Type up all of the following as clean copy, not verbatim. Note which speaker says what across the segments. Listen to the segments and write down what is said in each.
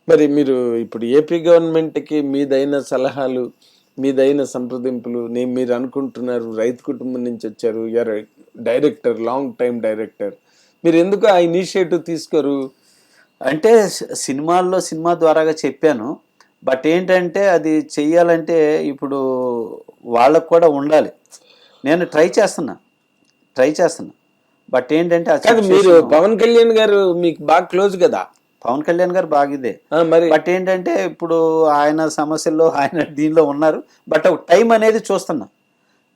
Speaker 1: మరి మీరు ఇప్పుడు ఏపీ గవర్నమెంట్కి మీదైన సలహాలు, మీదైన సంప్రదింపులు, మీరు అనుకుంటున్నారు రైతు కుటుంబం నుంచి వచ్చారు, you're director, long time director, మీరు ఎందుకు ఆ ఇనిషియేటివ్ తీసుకోరు?
Speaker 2: అంటే సినిమా ద్వారాగా చెప్పాను. బట్ ఏంటంటే అది చెయ్యాలంటే ఇప్పుడు వాళ్ళకు కూడా ఉండాలి. నేను ట్రై చేస్తున్నా. బట్ ఏంటంటే
Speaker 1: మీరు పవన్ కళ్యాణ్ గారు మీకు బాగా క్లోజ్ కదా.
Speaker 2: పవన్ కళ్యాణ్ గారు బాగిదే
Speaker 1: మరి
Speaker 2: బట్ ఏంటంటే ఇప్పుడు ఆయన సమస్యల్లో ఆయన దీనిలో ఉన్నారు. బట్ ఒక టైం అనేది చూస్తున్నా,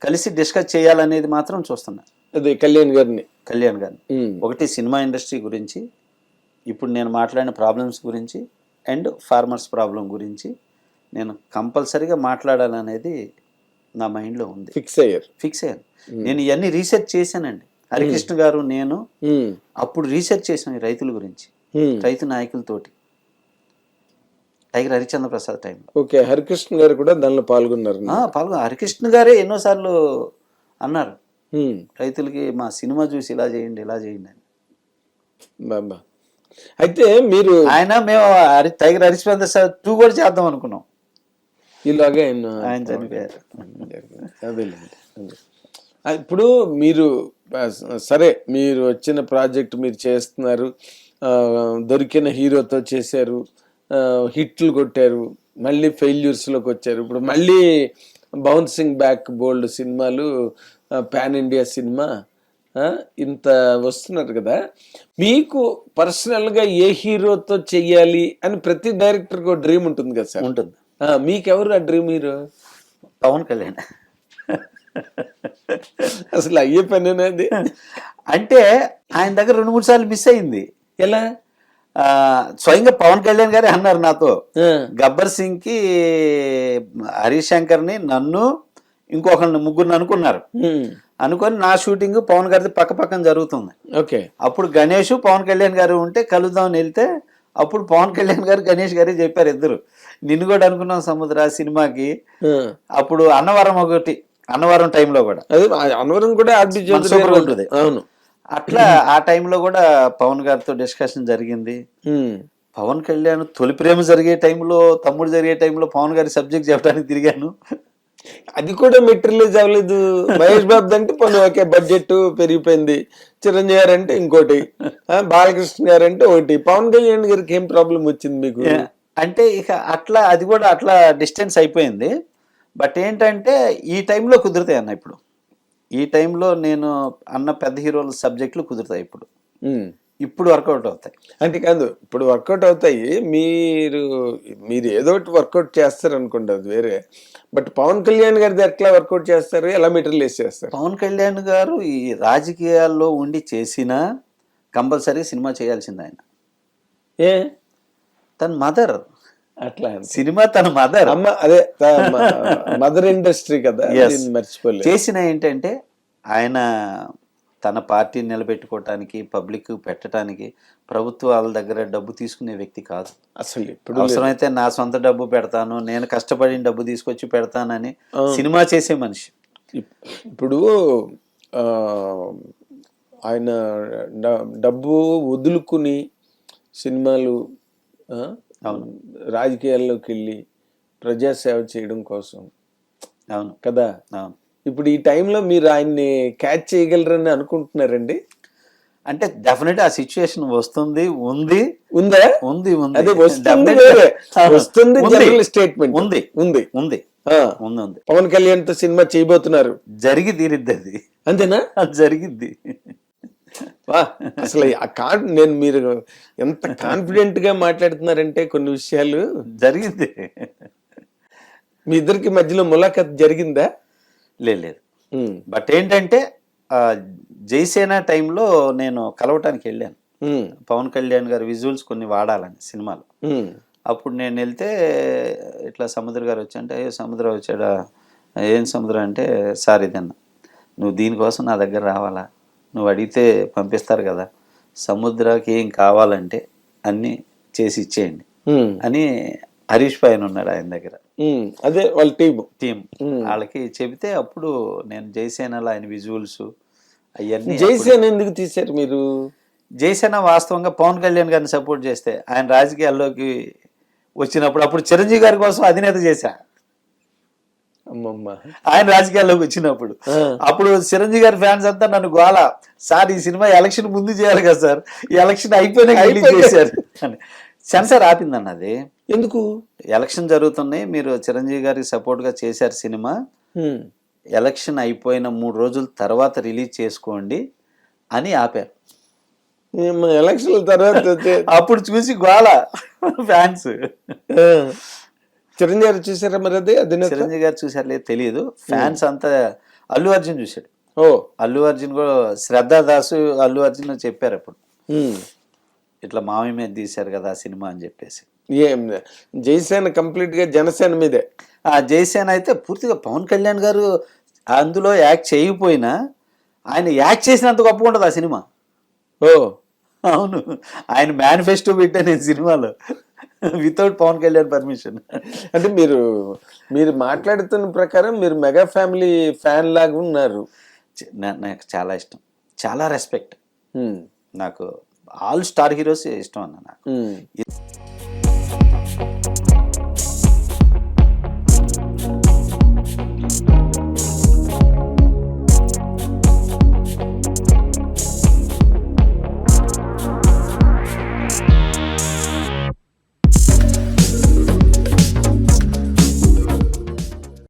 Speaker 2: కలిసి డిస్కస్ చేయాలనేది మాత్రం చూస్తున్నా.
Speaker 1: అదే కళ్యాణ్ గారిని
Speaker 2: ఒకటి సినిమా ఇండస్ట్రీ గురించి, ఇప్పుడు నేను మాట్లాడిన ప్రాబ్లమ్స్ గురించి అండ్ ఫార్మర్స్ ప్రాబ్లం గురించి నేను కంపల్సరీగా మాట్లాడాలనేది నా మైండ్లో ఉంది. ఫిక్స్ అయ్యాను. నేను ఇవన్నీ రీసెర్చ్ చేశానండి. హరికృష్ణ గారు నేను అప్పుడు రీసెర్చ్ చేశాను ఈ రైతుల గురించి, రైతు నాయకులతోటి, టైగర్ హరిచంద్ర ప్రసాద్ టైంలో.
Speaker 1: ఓకే, హరికృష్ణ గారు కూడా దానిలో పాల్గొన్నారు.
Speaker 2: హరికృష్ణ గారే ఎన్నోసార్లు అన్నారు రైతులకి, మా సినిమా చూసి ఇలా చేయండి అని.
Speaker 1: బాబా, అయితే మీరు
Speaker 2: మేము టైగర్ హరిచంద్ర ప్రసాద్ 2 కూడా చేద్దాం అనుకున్నాం.
Speaker 1: ఇలాగే
Speaker 2: ఆయన చనిపోయారు.
Speaker 1: ఇప్పుడు మీరు సరే, మీరు వచ్చిన ప్రాజెక్ట్ మీరు చేస్తున్నారు, దొరికిన హీరోతో చేశారు, హిట్లు కొట్టారు, మళ్ళీ ఫెయిల్యూర్స్లోకి వచ్చారు, ఇప్పుడు మళ్ళీ బౌన్సింగ్ బ్యాక్, బోల్డ్ సినిమాలు, పాన్ ఇండియా సినిమా, ఇంత వస్తున్నారు కదా. మీకు పర్సనల్గా ఏ హీరోతో చెయ్యాలి అని ప్రతి డైరెక్టర్కి ఒక డ్రీమ్ ఉంటుంది కదా సార్?
Speaker 2: ఉంటుంది.
Speaker 1: మీకెవరు ఆ డ్రీమ్ హీరో?
Speaker 2: పవన్ కళ్యాణ్.
Speaker 1: అసలు అయ్యే పని అనేది
Speaker 2: అంటే ఆయన దగ్గర 2-3 సార్లు మిస్ అయింది.
Speaker 1: ఎలా?
Speaker 2: స్వయంగా పవన్ కళ్యాణ్ గారే అన్నారు నాతో, గబ్బర్ సింగ్ కి హరీష్ శంకర్ని, నన్ను, ఇంకొకరిని, ముగ్గురిని అనుకొని నా షూటింగ్ పవన్ గారిది పక్కన జరుగుతుంది.
Speaker 1: ఓకే,
Speaker 2: అప్పుడు గణేష్, పవన్ కళ్యాణ్ గారు ఉంటే కలుద్దామని వెళ్తే, అప్పుడు పవన్ కళ్యాణ్ గారు గణేష్ గారే చెప్పారు, ఇద్దరు నిన్ను కూడా అనుకున్నాం సముద్ర సినిమాకి. అప్పుడు అన్నవరం టైంలో కూడా,
Speaker 1: అన్నవరం కూడా
Speaker 2: ఉంటుంది. అవును, అట్లా ఆ టైంలో కూడా పవన్ గారితో డిస్కషన్ జరిగింది. పవన్ కళ్యాణ్ తొలి ప్రేమ జరిగే టైంలో, తమ్ముడు జరిగే టైంలో పవన్ గారి సబ్జెక్ట్ చెప్పడానికి తిరిగాను.
Speaker 1: అది కూడా మెటీరియలైజ్ అవ్వలేదు. మహేష్ బాబు అంటే పోనీ ఓకే, బడ్జెట్ పెరిగిపోయింది. చిరంజీవి గారు అంటే ఇంకోటి, బాలకృష్ణ గారు అంటే ఒకటి, పవన్ కళ్యాణ్ గారికి ఏం ప్రాబ్లం వచ్చింది మీకు?
Speaker 2: అంటే ఇక అట్లా అది కూడా అట్లా డిస్టెన్స్ అయిపోయింది. బట్ ఏంటంటే ఈ టైంలో కుదురుతాయి అన్న, ఈ టైంలో నేను అన్న పెద్ద హీరోల సబ్జెక్టులు కుదురుతాయి ఇప్పుడు వర్కౌట్ అవుతాయి.
Speaker 1: అంటే కాదు, ఇప్పుడు వర్కౌట్ అవుతాయి, మీరు ఏదో ఒకటి వర్కౌట్ చేస్తారు అనుకోండి, అది వేరే. బట్ పవన్ కళ్యాణ్ గారిది ఎట్లా వర్కౌట్ చేస్తారు, ఎలా మెటీరియలైజ్ చేస్తారు?
Speaker 2: పవన్ కళ్యాణ్ గారు ఈ రాజకీయాల్లో ఉండి చేసినా కంపల్సరీ సినిమా చేయాల్సింది ఆయన. తన మదర్,
Speaker 1: అట్లా
Speaker 2: సినిమా తన మదర్,
Speaker 1: అమ్మ, అదే మదర్ ఇండస్ట్రీ కదా, మర్చిపోలేదు.
Speaker 2: చేసిన ఏంటంటే ఆయన తన పార్టీని నిలబెట్టుకోవటానికి, పబ్లిక్ పెట్టడానికి ప్రభుత్వాల దగ్గర డబ్బు తీసుకునే వ్యక్తి కాదు
Speaker 1: అసలు. ఇప్పుడు
Speaker 2: అవసరమైతే నా సొంత డబ్బు పెడతాను, నేను కష్టపడిన డబ్బు తీసుకొచ్చి పెడతానని సినిమా చేసే మనిషి.
Speaker 1: ఇప్పుడు ఆయన డబ్బు వదులుకుని సినిమాలు, రాజకీయాల్లోకి వెళ్ళి ప్రజాసేవ చేయడం కోసం.
Speaker 2: అవును
Speaker 1: కదా. ఇప్పుడు ఈ టైంలో మీరు ఆయన్ని క్యాచ్ చేయగలరని అనుకుంటున్నారండి?
Speaker 2: అంటే డెఫినెట్ ఆ సిచ్యువేషన్ వస్తుంది, ఉందా? ఉంది.
Speaker 1: అదే వస్తుంది, జనరల్ స్టేట్మెంట్ ఉంది. పవన్ కళ్యాణ్ తో సినిమా చేయబోతున్నారు,
Speaker 2: జరిగి తీరిద్ది అది.
Speaker 1: అంతేనా?
Speaker 2: జరిగిద్ది.
Speaker 1: అసలు నేను మీరు ఎంత కాన్ఫిడెంట్ గా మాట్లాడుతున్నారంటే, కొన్ని విషయాలు
Speaker 2: జరిగింది.
Speaker 1: మీ ఇద్దరికి మధ్యలో ములాఖత్ జరిగిందా?
Speaker 2: లేదు. బట్ ఏంటంటే జైసేన టైంలో నేను కలవటానికి వెళ్ళాను, పవన్ కళ్యాణ్ గారు విజువల్స్ కొన్ని వాడాలని సినిమాలో. అప్పుడు నేను వెళ్తే ఇట్లా సముద్ర గారు వచ్చి అంటే, సముద్ర వచ్చాడా, ఏం సముద్ర అంటే, సార్ ఇదన్నా, నువ్వు దీనికోసం నా దగ్గర రావాలా, నువ్వు అడిగితే పంపిస్తారు కదా, సముద్రకి ఏం కావాలంటే అన్నీ చేసి ఇచ్చేయండి అని హరీష్ పైన ఉన్నాడు ఆయన దగ్గర.
Speaker 1: అదే వాళ్ళ టీం
Speaker 2: వాళ్ళకి చెబితే అప్పుడు నేను జైసేనలో ఆయన విజువల్స్ అవన్నీ.
Speaker 1: జైసేన ఎందుకు తీశారు మీరు?
Speaker 2: జైసేన వాస్తవంగా పవన్ కళ్యాణ్ గారిని సపోర్ట్ చేస్తే, ఆయన రాజకీయాల్లోకి వచ్చినప్పుడు అప్పుడు చిరంజీవి గారి కోసం అధినేత చేశా.
Speaker 1: అమ్మమ్మ.
Speaker 2: ఆయన రాజకీయాల్లోకి వచ్చినప్పుడు అప్పుడు చిరంజీవి గారి ఫ్యాన్స్ అంతా నన్ను గోల, సార్ ఈ సినిమా ఎలక్షన్ ముందు చేయాలి కదా సార్, ఈ ఎలక్షన్ అయిపోయినా రిలీజ్ చేశారు అని. సెన్సార్ ఆపిందన్న అది.
Speaker 1: ఎందుకు?
Speaker 2: ఎలక్షన్ జరుగుతున్నాయి, మీరు చిరంజీవి గారికి సపోర్ట్ గా చేశారు సినిమా, ఎలక్షన్ అయిపోయిన 3 రోజుల తర్వాత రిలీజ్ చేసుకోండి అని ఆపారు.
Speaker 1: ఎలక్షన్ తర్వాత
Speaker 2: అప్పుడు చూసి గోల ఫ్యాన్స్.
Speaker 1: చిరంజీవి గారు చూసారా మరి? అది
Speaker 2: చిరంజీవి గారు చూసారు లేదు తెలియదు, ఫ్యాన్స్ అంతా. అల్లు అర్జున్ చూశాడు.
Speaker 1: ఓ,
Speaker 2: అల్లు అర్జున్ కూడా, శ్రద్ధా దాసు అల్లు అర్జున్ చెప్పారు అప్పుడు, ఇట్లా మామయ్య మీద తీశారు కదా ఆ సినిమా అని చెప్పేసి.
Speaker 1: ఏం జైసేన కంప్లీట్ గా జనసేన మీదే.
Speaker 2: ఆ జైసేన అయితే పూర్తిగా పవన్ కళ్యాణ్ గారు అందులో యాక్ట్ చేయకపోయినా ఆయన యాక్ట్ చేసినంత గొప్పగా ఉంటుంది ఆ సినిమా.
Speaker 1: ఓ
Speaker 2: అవును, ఆయన మేనిఫెస్టో పెట్టా నేను సినిమాలో వితౌట్ పవన్ కళ్యాణ్ పర్మిషన్.
Speaker 1: అంటే మీరు మాట్లాడుతున్న ప్రకారం మీరు మెగా ఫ్యామిలీ ఫ్యాన్ లాగా ఉన్నారు.
Speaker 2: నాకు చాలా ఇష్టం, చాలా రెస్పెక్ట్. నాకు ఆల్ స్టార్ హీరోస్ ఇష్టం అన్న నాకు.